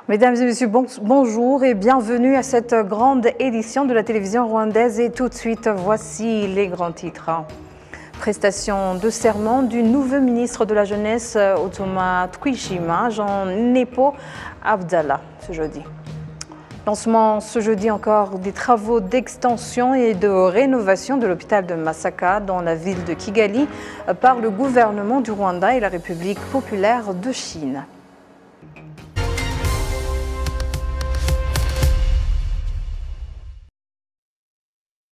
Mesdames et messieurs, bonjour et bienvenue à cette grande édition de la télévision rwandaise. Et tout de suite, voici les grands titres. Prestation de serment du nouveau ministre de la Jeunesse, Otoma Twishima, Jean-Nepo Abdallah, ce jeudi. Lancement ce jeudi encore des travaux d'extension et de rénovation de l'hôpital de Masaka dans la ville de Kigali par le gouvernement du Rwanda et la République populaire de Chine.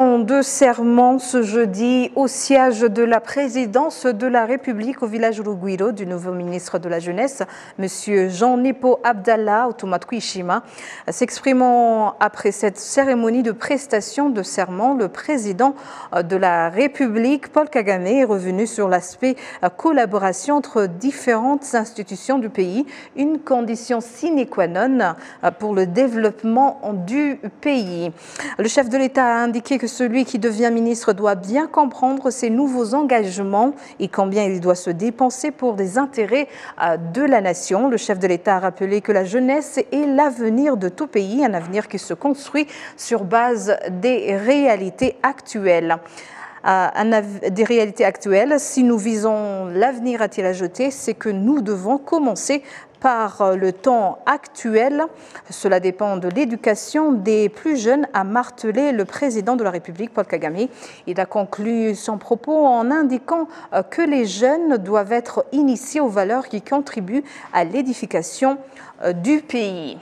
De serment ce jeudi au siège de la présidence de la République au village Rugwiro du nouveau ministre de la Jeunesse, M. Jean-Nepo Abdallah Otoma Twishima. S'exprimant après cette cérémonie de prestation de serment, le président de la République, Paul Kagame, est revenu sur l'aspect collaboration entre différentes institutions du pays, une condition sine qua non pour le développement du pays. Le chef de l'État a indiqué que celui qui devient ministre doit bien comprendre ses nouveaux engagements et combien il doit se dépenser pour des intérêts de la nation. Le chef de l'État a rappelé que la jeunesse est l'avenir de tout pays, un avenir qui se construit sur base des réalités actuelles. Si nous visons l'avenir, a-t-il ajouté, c'est que nous devons commencer par le temps actuel. Cela dépend de l'éducation des plus jeunes, a martelé le président de la République, Paul Kagame. Il a conclu son propos en indiquant que les jeunes doivent être initiés aux valeurs qui contribuent à l'édification du pays.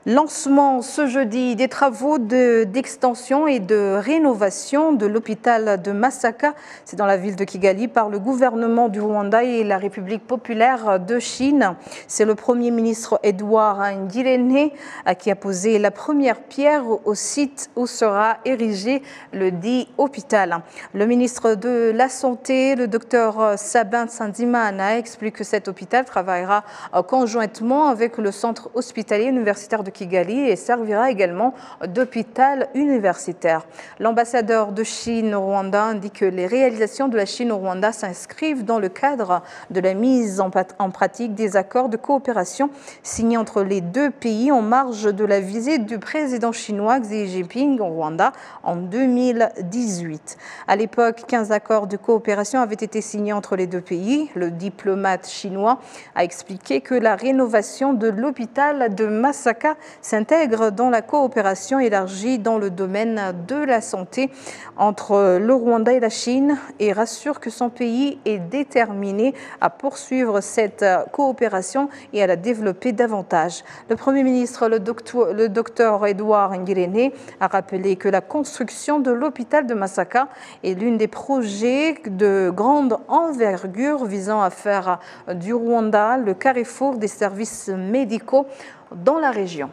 Lancement ce jeudi des travaux d'extension et de rénovation de l'hôpital de Masaka, c'est dans la ville de Kigali, par le gouvernement du Rwanda et la République populaire de Chine. C'est le Premier ministre Edouard Ngirente qui a posé la première pierre au site où sera érigé le dit hôpital. Le ministre de la Santé, le docteur Sabin Nsanzimana, explique que cet hôpital travaillera conjointement avec le centre hospitalier universitaire de Kigali et servira également d'hôpital universitaire. L'ambassadeur de Chine au Rwanda indique que les réalisations de la Chine au Rwanda s'inscrivent dans le cadre de la mise en pratique des accords de coopération signés entre les deux pays en marge de la visite du président chinois Xi Jinping au Rwanda en 2018. À l'époque, 15 accords de coopération avaient été signés entre les deux pays. Le diplomate chinois a expliqué que la rénovation de l'hôpital de Masaka s'intègre dans la coopération élargie dans le domaine de la santé entre le Rwanda et la Chine et rassure que son pays est déterminé à poursuivre cette coopération et à la développer davantage. Le Premier ministre, le docteur Edouard Ngirente, a rappelé que la construction de l'hôpital de Masaka est l'une des projets de grande envergure visant à faire du Rwanda le carrefour des services médicaux dans la région.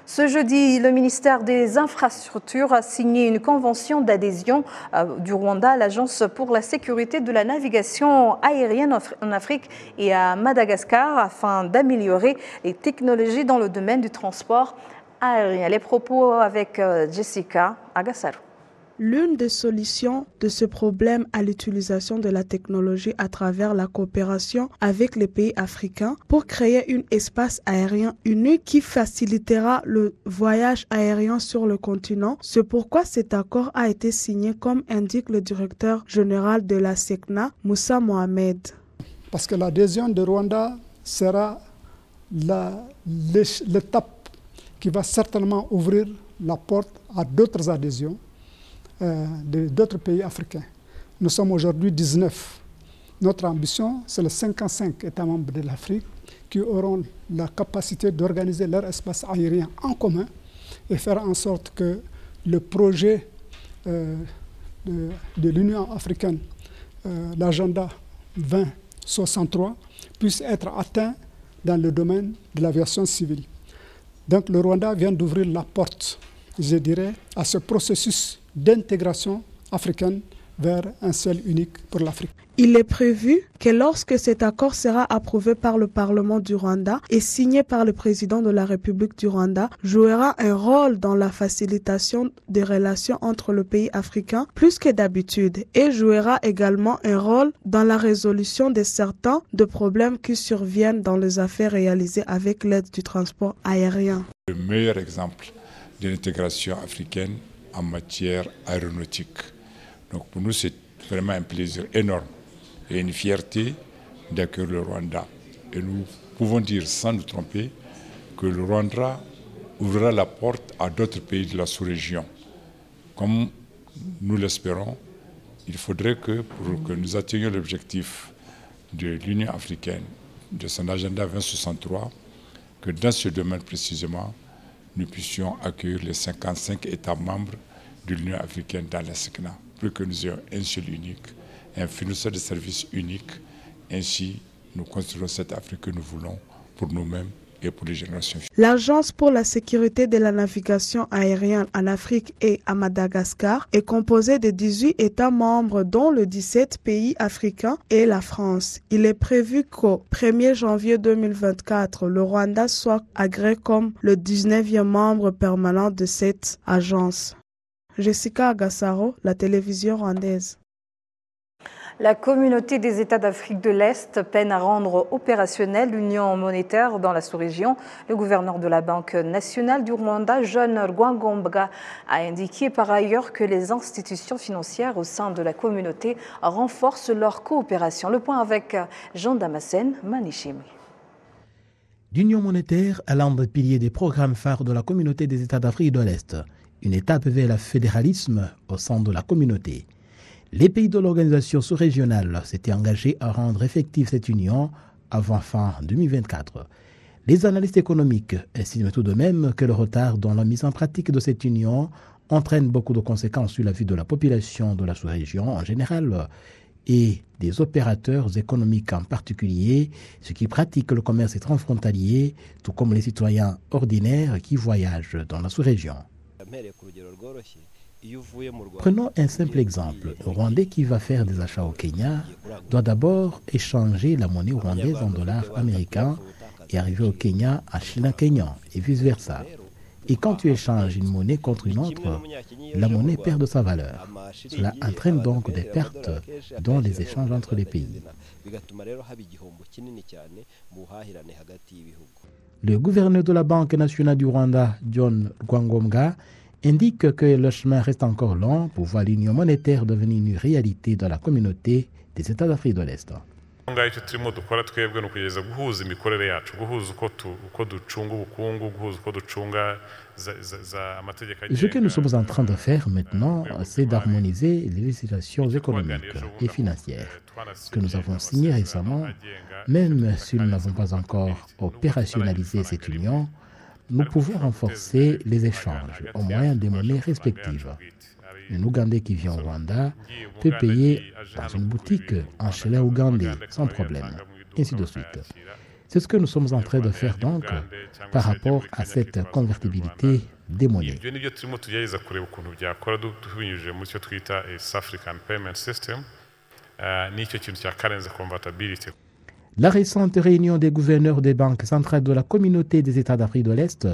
Ce jeudi, le ministère des Infrastructures a signé une convention d'adhésion du Rwanda à l'Agence pour la sécurité de la navigation aérienne en Afrique et à Madagascar afin d'améliorer les technologies dans le domaine du transport aérien. Les propos avec Jessica Agassaro. L'une des solutions de ce problème est l'utilisation de la technologie à travers la coopération avec les pays africains pour créer un espace aérien unique qui facilitera le voyage aérien sur le continent. C'est pourquoi cet accord a été signé, comme indique le directeur général de la SECNA, Moussa Mohamed. Parce que l'adhésion de Rwanda sera l'étape qui va certainement ouvrir la porte à d'autres adhésions d'autres pays africains. Nous sommes aujourd'hui 19. Notre ambition, c'est les 55 États membres de l'Afrique qui auront la capacité d'organiser leur espace aérien en commun et faire en sorte que le projet de l'Union africaine, l'agenda 2063, puisse être atteint dans le domaine de l'aviation civile. Donc le Rwanda vient d'ouvrir la porte, je dirais, à ce processus d'intégration africaine vers un seul unique pour l'Afrique. Il est prévu que lorsque cet accord sera approuvé par le Parlement du Rwanda et signé par le président de la République du Rwanda, jouera un rôle dans la facilitation des relations entre le pays africain plus que d'habitude et jouera également un rôle dans la résolution de certains de problèmes qui surviennent dans les affaires réalisées avec l'aide du transport aérien. Le meilleur exemple de l'intégration africaine en matière aéronautique. Donc pour nous, c'est vraiment un plaisir énorme et une fierté d'accueillir le Rwanda. Et nous pouvons dire sans nous tromper que le Rwanda ouvrira la porte à d'autres pays de la sous-région. Comme nous l'espérons, il faudrait que pour que nous atteignions l'objectif de l'Union africaine, de son agenda 2063, que dans ce domaine précisément, nous puissions accueillir les 55 États membres de l'Union africaine dans la SECNA, pour que nous ayons un seul unique, un fournisseur de services unique. Ainsi, nous construirons cette Afrique que nous voulons pour nous-mêmes et pour les générations futures. L'Agence pour la sécurité de la navigation aérienne en Afrique et à Madagascar est composée de 18 États membres, dont le 17 pays africains et la France. Il est prévu qu'au 1er janvier 2024, le Rwanda soit agréé comme le 19e membre permanent de cette agence. Jessica Agassaro, la télévision rwandaise. La communauté des États d'Afrique de l'Est peine à rendre opérationnelle l'union monétaire dans la sous-région. Le gouverneur de la Banque nationale du Rwanda, John Rwangombwa, a indiqué par ailleurs que les institutions financières au sein de la communauté renforcent leur coopération. Le point avec Jean Damasen Manishimi. L'union monétaire est l'un des piliers des programmes phares de la communauté des États d'Afrique de l'Est, une étape vers le fédéralisme au sein de la communauté. Les pays de l'organisation sous-régionale s'étaient engagés à rendre effective cette union avant fin 2024. Les analystes économiques estiment tout de même que le retard dans la mise en pratique de cette union entraîne beaucoup de conséquences sur la vie de la population de la sous-région en général et des opérateurs économiques en particulier, ceux qui pratiquent le commerce transfrontalier, tout comme les citoyens ordinaires qui voyagent dans la sous-région. Prenons un simple exemple. Un Rwandais qui va faire des achats au Kenya doit d'abord échanger la monnaie rwandaise en dollars américains et arriver au Kenya en shilling kenyan et vice-versa. Et quand tu échanges une monnaie contre une autre, la monnaie perd de sa valeur. Cela entraîne donc des pertes dans les échanges entre les pays. Le gouverneur de la Banque nationale du Rwanda, John Rwangombwa, indique que le chemin reste encore long pour voir l'union monétaire devenir une réalité dans la communauté des États d'Afrique de l'Est. Ce que nous sommes en train de faire maintenant, c'est d'harmoniser les législations économiques et financières que nous avons signées récemment. Même si nous n'avons pas encore opérationnalisé cette union, nous pouvons renforcer les échanges au moyen des monnaies respectives. Un Ougandais qui vient au Rwanda peut payer dans une boutique en shilling ougandais sans problème, ainsi de suite. C'est ce que nous sommes en train de faire donc par rapport à cette convertibilité des monnaies. La récente réunion des gouverneurs des banques centrales de la communauté des États d'Afrique de l'Est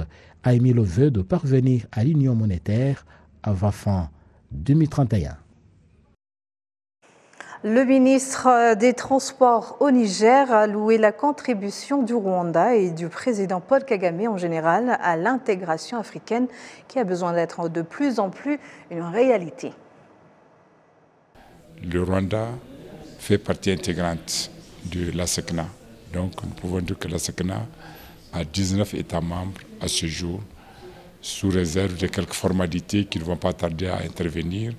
a émis le vœu de parvenir à l'union monétaire avant fin 2031. Le ministre des Transports au Niger a loué la contribution du Rwanda et du président Paul Kagame en général à l'intégration africaine qui a besoin d'être de plus en plus une réalité. Le Rwanda fait partie intégrante de la SECNA. Donc nous pouvons dire que la SECNA a 19 États membres à ce jour, sous réserve de quelques formalités qui ne vont pas tarder à intervenir,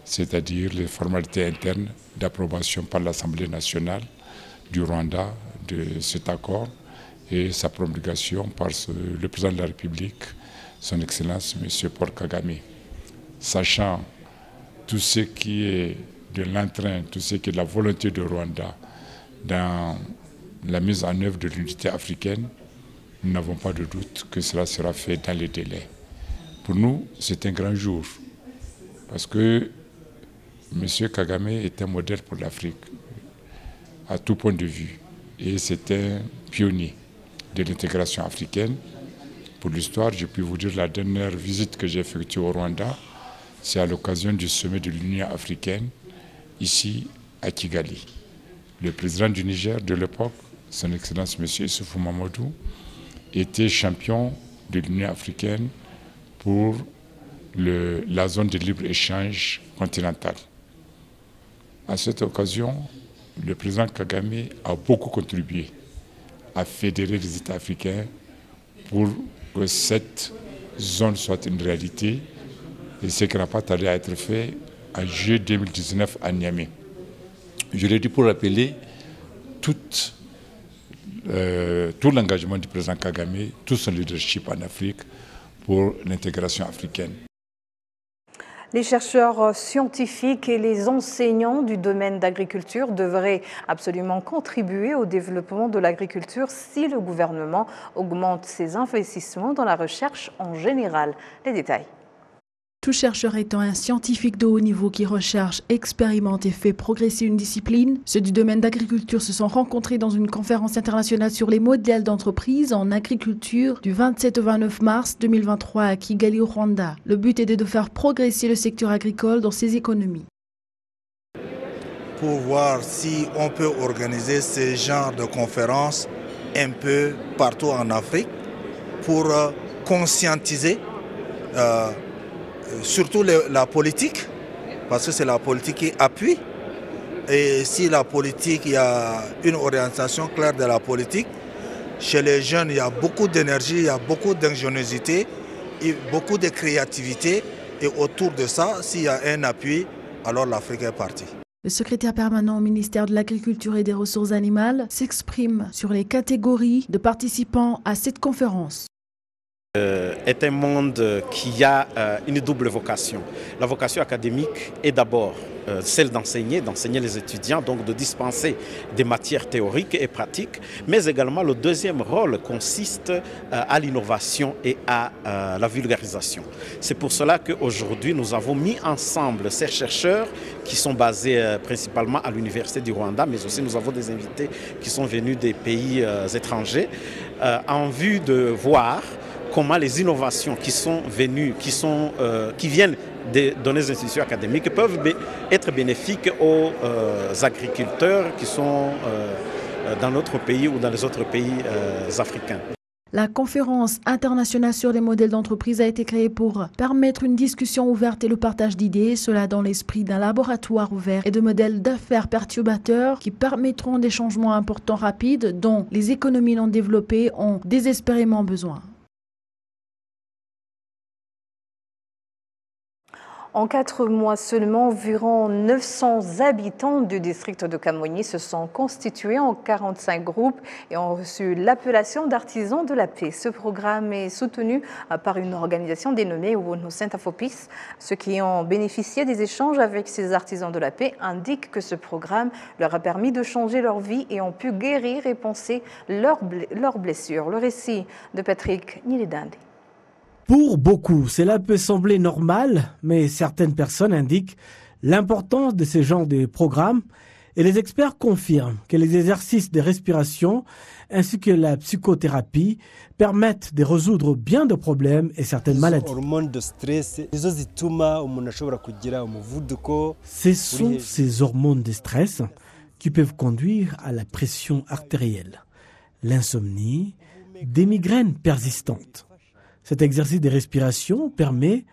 c'est-à-dire les formalités internes d'approbation par l'Assemblée nationale du Rwanda de cet accord et sa promulgation par le président de la République, son Excellence M. Paul Kagame. Sachant tout ce qui est de l'entrain, tout ce qui est de la volonté du Rwanda dans la mise en œuvre de l'unité africaine, nous n'avons pas de doute que cela sera fait dans les délais. Pour nous, c'est un grand jour, parce que M. Kagame est un modèle pour l'Afrique, à tout point de vue. Et c'est un pionnier de l'intégration africaine. Pour l'histoire, je peux vous dire la dernière visite que j'ai effectuée au Rwanda, c'est à l'occasion du sommet de l'Union africaine, ici à Kigali. Le président du Niger de l'époque, son Excellence M. Issoufou Mamadou, était champion de l'Union africaine pour la zone de libre-échange continentale. À cette occasion, le président Kagame a beaucoup contribué à fédérer les États africains pour que cette zone soit une réalité, et ce qui n'a pas tardé à être fait en juillet 2019 à Niamey. Je l'ai dit pour rappeler tout l'engagement du président Kagame, tout son leadership en Afrique pour l'intégration africaine. Les chercheurs scientifiques et les enseignants du domaine d'agriculture devraient absolument contribuer au développement de l'agriculture si le gouvernement augmente ses investissements dans la recherche en général. Les détails. Tout chercheur étant un scientifique de haut niveau qui recherche, expérimente et fait progresser une discipline, ceux du domaine d'agriculture se sont rencontrés dans une conférence internationale sur les modèles d'entreprise en agriculture du 27 au 29 mars 2023 à Kigali au Rwanda. Le but est de faire progresser le secteur agricole dans ses économies. Pour voir si on peut organiser ce genre de conférences un peu partout en Afrique pour conscientiser surtout la politique, parce que c'est la politique qui appuie. Et si la politique, il y a une orientation claire de la politique, chez les jeunes, il y a beaucoup d'énergie, il y a beaucoup d'ingéniosité, beaucoup de créativité. Et autour de ça, s'il y a un appui, alors l'Afrique est partie. Le secrétaire permanent au ministère de l'Agriculture et des Ressources animales s'exprime sur les catégories de participants à cette conférence. Est un monde qui a une double vocation. La vocation académique est d'abord celle d'enseigner les étudiants, donc de dispenser des matières théoriques et pratiques, mais également le deuxième rôle consiste à l'innovation et à la vulgarisation. C'est pour cela qu'aujourd'hui nous avons mis ensemble ces chercheurs qui sont basés principalement à l'Université du Rwanda, mais aussi nous avons des invités qui sont venus des pays étrangers en vue de voir comment les innovations qui viennent dans les institutions académiques peuvent être bénéfiques aux agriculteurs qui sont dans notre pays ou dans les autres pays africains. La conférence internationale sur les modèles d'entreprise a été créée pour permettre une discussion ouverte et le partage d'idées, cela dans l'esprit d'un laboratoire ouvert et de modèles d'affaires perturbateurs qui permettront des changements importants rapides dont les économies non développées ont désespérément besoin. En 4 mois seulement, environ 900 habitants du district de Kamwinyi se sont constitués en 45 groupes et ont reçu l'appellation d'artisans de la paix. Ce programme est soutenu par une organisation dénommée Wono Center for Peace. Ceux qui ont bénéficié des échanges avec ces artisans de la paix indiquent que ce programme leur a permis de changer leur vie et ont pu guérir et penser leurs blessures. Le récit de Patrick Niledandi. Pour beaucoup, cela peut sembler normal, mais certaines personnes indiquent l'importance de ce genre de programme et les experts confirment que les exercices de respiration ainsi que la psychothérapie permettent de résoudre bien de problèmes et certaines maladies. Ce sont ces hormones de stress qui peuvent conduire à la pression artérielle, l'insomnie, des migraines persistantes. Cet exercice de respiration permet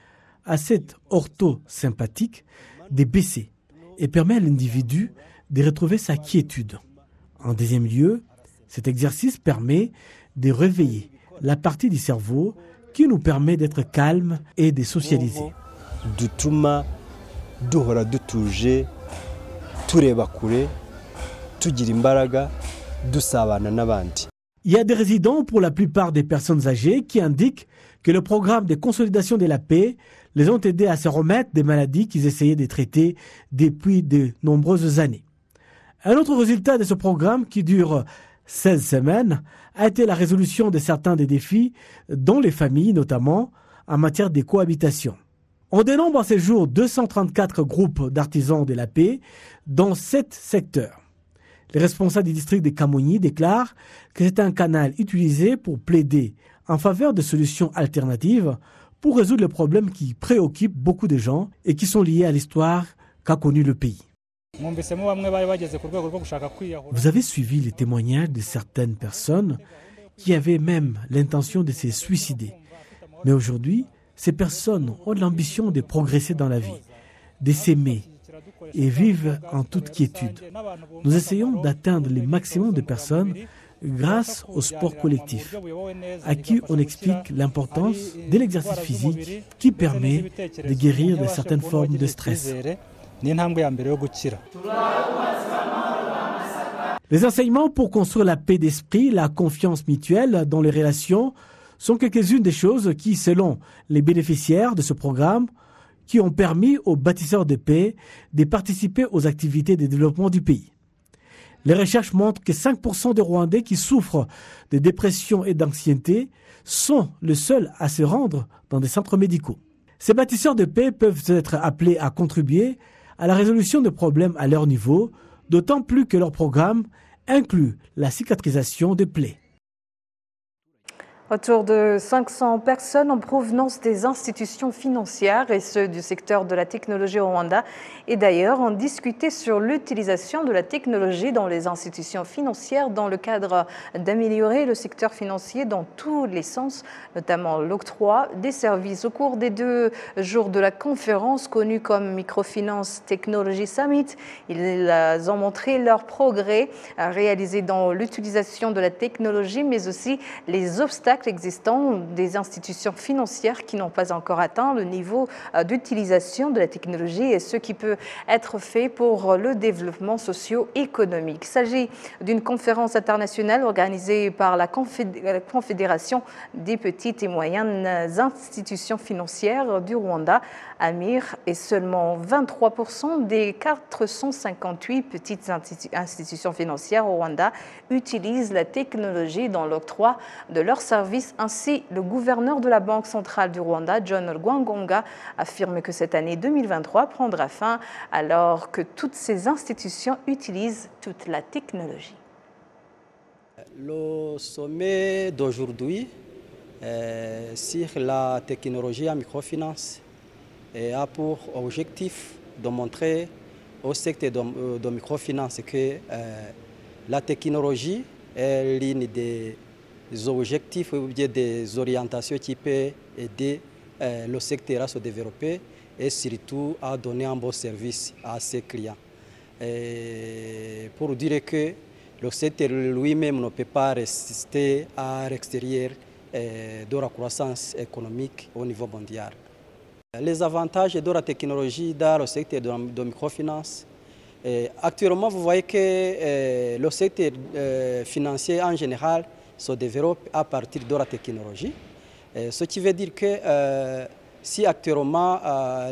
à cette orthosympathique de baisser et permet à l'individu de retrouver sa quiétude. En deuxième lieu, cet exercice permet de réveiller la partie du cerveau qui nous permet d'être calme et de socialiser. Il y a des résidents pour la plupart des personnes âgées qui indiquent que le programme de consolidation de la paix les ont aidés à se remettre des maladies qu'ils essayaient de traiter depuis de nombreuses années. Un autre résultat de ce programme, qui dure 16 semaines, a été la résolution de certains des défis, dont les familles notamment, en matière de cohabitation. On dénombre à ce jour 234 groupes d'artisans de la paix dans 7 secteurs. Les responsables du district de Kamoni déclarent que c'est un canal utilisé pour plaider en faveur de solutions alternatives pour résoudre les problèmes qui préoccupent beaucoup de gens et qui sont liés à l'histoire qu'a connue le pays. Vous avez suivi les témoignages de certaines personnes qui avaient même l'intention de se suicider. Mais aujourd'hui, ces personnes ont l'ambition de progresser dans la vie, de s'aimer et vivent en toute quiétude. Nous essayons d'atteindre le maximum de personnes grâce au sport collectif, à qui on explique l'importance de l'exercice physique qui permet de guérir de certaines formes de stress. Les enseignements pour construire la paix d'esprit, la confiance mutuelle dans les relations sont quelques-unes des choses qui, selon les bénéficiaires de ce programme, qui ont permis aux bâtisseurs de paix de participer aux activités de développement du pays. Les recherches montrent que 5% des Rwandais qui souffrent de dépression et d'anxiété sont les seuls à se rendre dans des centres médicaux. Ces bâtisseurs de paix peuvent être appelés à contribuer à la résolution de problèmes à leur niveau, d'autant plus que leur programme inclut la cicatrisation des plaies. Autour de 500 personnes en provenance des institutions financières et ceux du secteur de la technologie au Rwanda et d'ailleurs ont discuté sur l'utilisation de la technologie dans les institutions financières dans le cadre d'améliorer le secteur financier dans tous les sens, notamment l'octroi des services. Au cours des 2 jours de la conférence connue comme Microfinance Technology Summit, ils ont montré leurs progrès réalisés dans l'utilisation de la technologie mais aussi les obstacles existants des institutions financières qui n'ont pas encore atteint le niveau d'utilisation de la technologie et ce qui peut être fait pour le développement socio-économique. Il s'agit d'une conférence internationale organisée par la Confédération des petites et moyennes institutions financières du Rwanda, AMIR, et seulement 23% des 458 petites institutions financières au Rwanda utilisent la technologie dans l'octroi de leurs services. Ainsi, le gouverneur de la Banque centrale du Rwanda, John Rwangombwa, affirme que cette année 2023 prendra fin alors que toutes ces institutions utilisent toute la technologie. Le sommet d'aujourd'hui sur la technologie en microfinance a pour objectif de montrer au secteur de microfinance que la technologie est l'une des objectifs ou bien des orientations qui peuvent aider le secteur à se développer et surtout à donner un bon service à ses clients. Et pour dire que le secteur lui-même ne peut pas résister à l'extérieur de la croissance économique au niveau mondial. Les avantages de la technologie dans le secteur de microfinance. Actuellement, vous voyez que le secteur financier en général se développe à partir de la technologie. Ce qui veut dire que si actuellement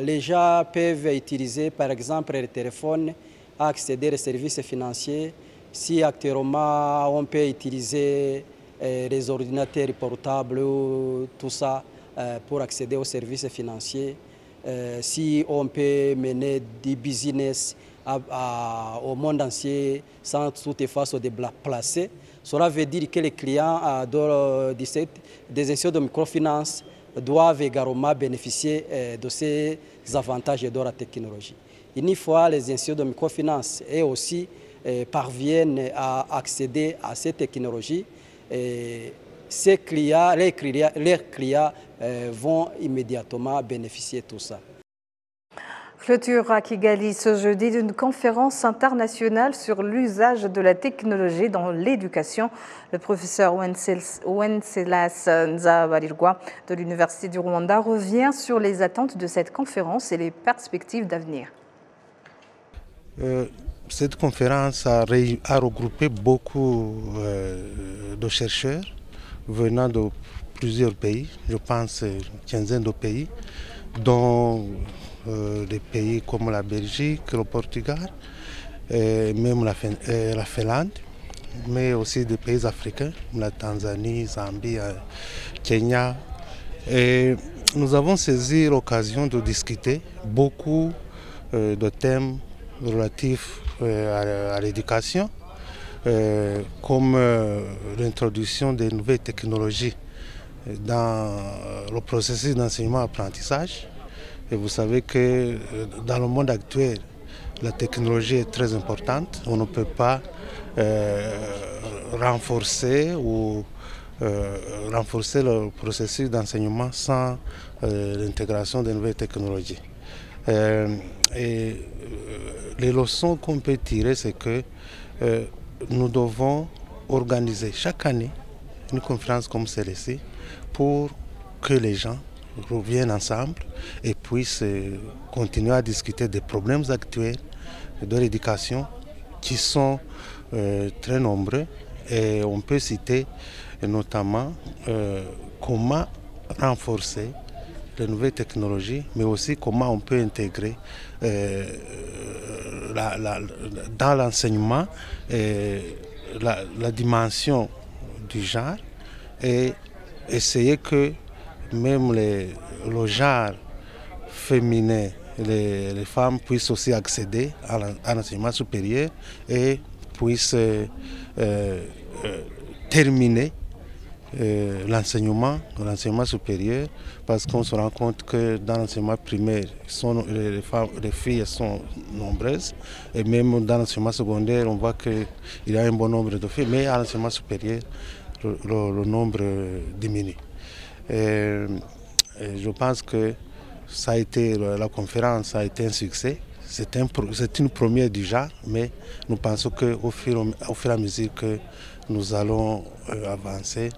les gens peuvent utiliser par exemple les téléphones à accéder aux services financiers, si actuellement on peut utiliser les ordinateurs portables, tout ça pour accéder aux services financiers, si on peut mener du business au monde entier sans toutefois se déplacer, cela veut dire que les clients des institutions de microfinance doivent également bénéficier de ces avantages de la technologie. Une fois les institutions de microfinance et aussi parviennent à accéder à ces technologies, leurs clients vont immédiatement bénéficier de tout ça. Clôture à Kigali ce jeudi d'une conférence internationale sur l'usage de la technologie dans l'éducation. Le professeur Wencelas Nzabarirwa de l'Université du Rwanda revient sur les attentes de cette conférence et les perspectives d'avenir. Cette conférence a regroupé beaucoup de chercheurs venant de plusieurs pays, je pense une quinzaine de pays, dont des pays comme la Belgique, le Portugal, même la Finlande, mais aussi des pays africains, comme la Tanzanie, Zambie, Kenya. Et nous avons saisi l'occasion de discuter beaucoup de thèmes relatifs à l'éducation, comme l'introduction des nouvelles technologies dans le processus d'enseignement-apprentissage. Et vous savez que dans le monde actuel, la technologie est très importante. On ne peut pas renforcer le processus d'enseignement sans l'intégration des nouvelles technologies. Et les leçons qu'on peut tirer, c'est que nous devons organiser chaque année une conférence comme celle-ci pour que les gens reviennent ensemble et puissent continuer à discuter des problèmes actuels de l'éducation qui sont très nombreux. Et on peut citer notamment comment renforcer les nouvelles technologies, mais aussi comment on peut intégrer dans l'enseignement la dimension du genre et essayer que même le genre féminin, les femmes puissent aussi accéder à l'enseignement supérieur et puissent terminer l'enseignement supérieur, parce qu'on se rend compte que dans l'enseignement primaire, les filles sont nombreuses, et même dans l'enseignement secondaire, on voit qu'il y a un bon nombre de filles, mais à l'enseignement supérieur, le nombre diminue. Et je pense que la conférence a été un succès. C'est une première du genre, mais nous pensons qu'au fur et à mesure que nous allons avancer.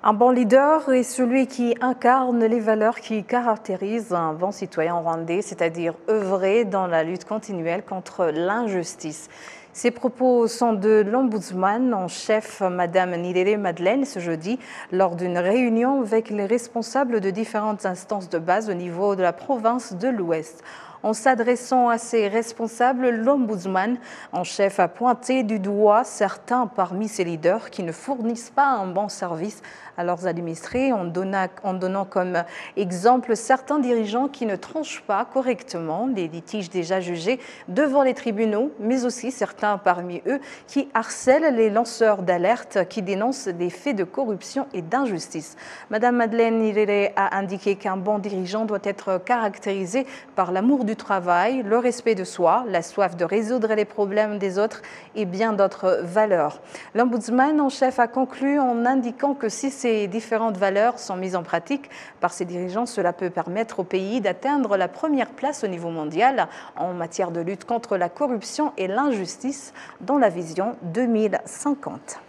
Un bon leader est celui qui incarne les valeurs qui caractérisent un bon citoyen rwandais, c'est-à-dire œuvrer dans la lutte continuelle contre l'injustice. Ces propos sont de l'ombudsman en chef, Madame Nirere Madeleine, ce jeudi, lors d'une réunion avec les responsables de différentes instances de base au niveau de la province de l'Ouest. En s'adressant à ces responsables, l'ombudsman en chef a pointé du doigt certains parmi ces leaders qui ne fournissent pas un bon service à leurs administrés, en donnant comme exemple certains dirigeants qui ne tranchent pas correctement les litiges déjà jugés devant les tribunaux, mais aussi certains parmi eux qui harcèlent les lanceurs d'alerte qui dénoncent des faits de corruption et d'injustice. Madame Madeleine Nirere a indiqué qu'un bon dirigeant doit être caractérisé par l'amour du travail, le respect de soi, la soif de résoudre les problèmes des autres et bien d'autres valeurs. L'ombudsman en chef a conclu en indiquant que si ces différentes valeurs sont mises en pratique par ces dirigeants, cela peut permettre au pays d'atteindre la première place au niveau mondial en matière de lutte contre la corruption et l'injustice dans la vision 2050.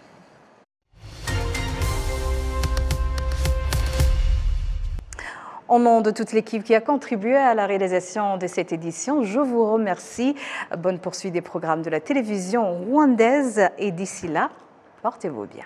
Au nom de toute l'équipe qui a contribué à la réalisation de cette édition, je vous remercie. Bonne poursuite des programmes de la télévision rwandaise et d'ici là, portez-vous bien.